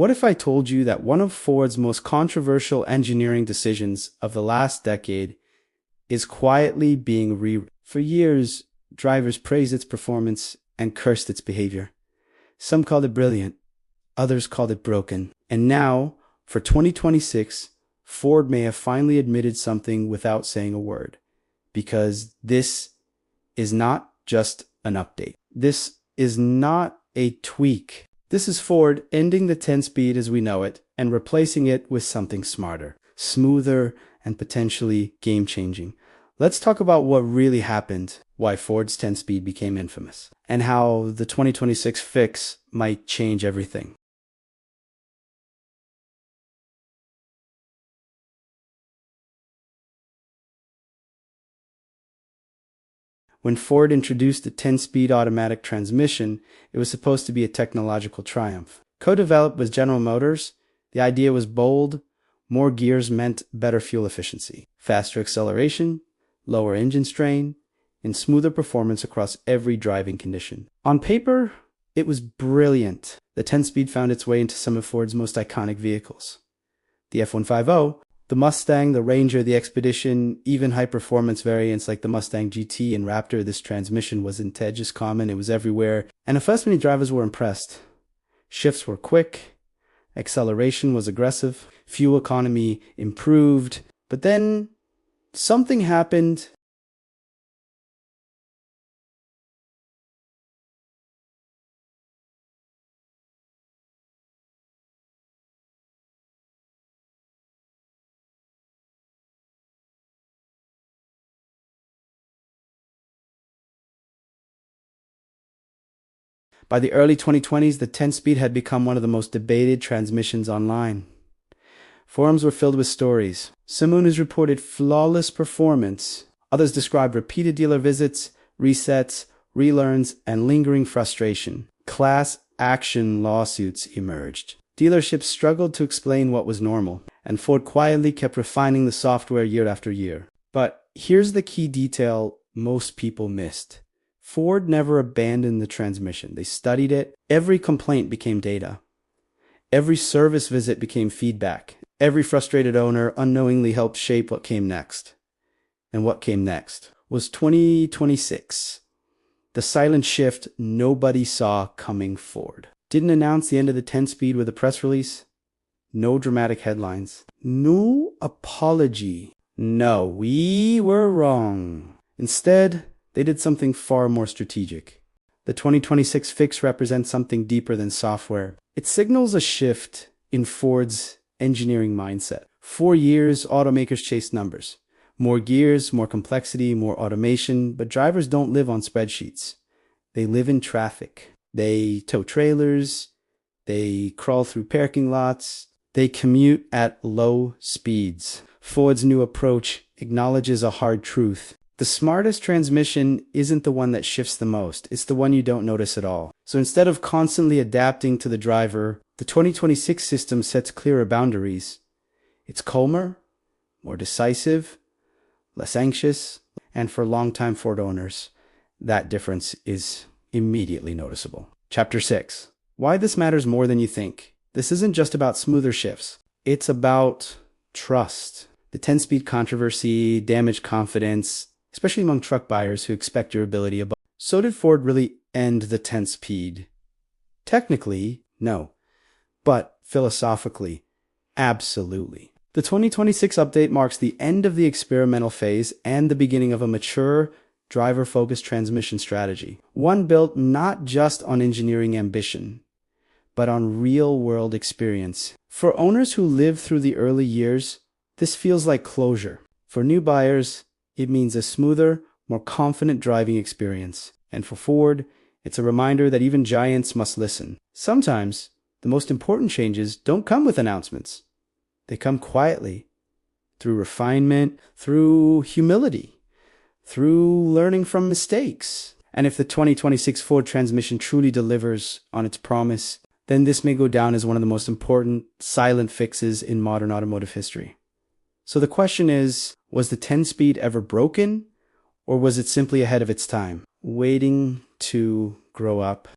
What if I told you that one of Ford's most controversial engineering decisions of the last decade is quietly being rewritten? For years, drivers praised its performance and cursed its behavior. Some called it brilliant, others called it broken. And now, for 2026, Ford may have finally admitted something without saying a word, because this is not just an update. This is not a tweak. This is Ford ending the 10-speed as we know it and replacing it with something smarter, smoother, and potentially game-changing. Let's talk about what really happened, why Ford's 10-speed became infamous, and how the 2026 fix might change everything. When Ford introduced the 10-speed automatic transmission, it was supposed to be a technological triumph. Co-developed with General Motors, the idea was bold. More gears meant better fuel efficiency, faster acceleration, lower engine strain, and smoother performance across every driving condition. On paper, it was brilliant. The 10-speed found its way into some of Ford's most iconic vehicles. The F-150, the Mustang, the Ranger, the Expedition, even high-performance variants like the Mustang GT and Raptor, this transmission wasn't just common, it was everywhere. And at first many drivers were impressed. Shifts were quick, acceleration was aggressive, fuel economy improved, but then something happened. By the early 2020s, the 10-speed had become one of the most debated transmissions online. Forums were filled with stories. Some owners reported flawless performance. Others described repeated dealer visits, resets, relearns, and lingering frustration. Class action lawsuits emerged. Dealerships struggled to explain what was normal, and Ford quietly kept refining the software year after year. But here's the key detail most people missed. Ford never abandoned the transmission. They studied it. Every complaint became data. Every service visit became feedback. Every frustrated owner unknowingly helped shape what came next. And what came next was 2026. The silent shift nobody saw coming. Ford didn't announce the end of the 10-speed with a press release. No dramatic headlines. No apology. No, we were wrong. Instead, they did something far more strategic. The 2026 fix represents something deeper than software. It signals a shift in Ford's engineering mindset. For years, automakers chased numbers. More gears, more complexity, more automation, but drivers don't live on spreadsheets. They live in traffic. They tow trailers. They crawl through parking lots. They commute at low speeds. Ford's new approach acknowledges a hard truth. The smartest transmission isn't the one that shifts the most. It's the one you don't notice at all. So instead of constantly adapting to the driver, the 2026 system sets clearer boundaries. It's calmer, more decisive, less anxious, and for longtime Ford owners, that difference is immediately noticeable. Chapter 6. Why this matters more than you think. This isn't just about smoother shifts. It's about trust. The 10-speed controversy damaged confidence, especially among truck buyers who expect durability above. So did Ford really end the 10-speed? Technically, no. But philosophically, absolutely. The 2026 update marks the end of the experimental phase and the beginning of a mature, driver-focused transmission strategy. One built not just on engineering ambition, but on real-world experience. For owners who lived through the early years, this feels like closure. For new buyers, it means a smoother, more confident driving experience. And for Ford, it's a reminder that even giants must listen. Sometimes, the most important changes don't come with announcements. They come quietly, through refinement, through humility, through learning from mistakes. And if the 2026 Ford transmission truly delivers on its promise, then this may go down as one of the most important silent fixes in modern automotive history. So the question is, was the 10-speed ever broken, or was it simply ahead of its time, waiting to grow up?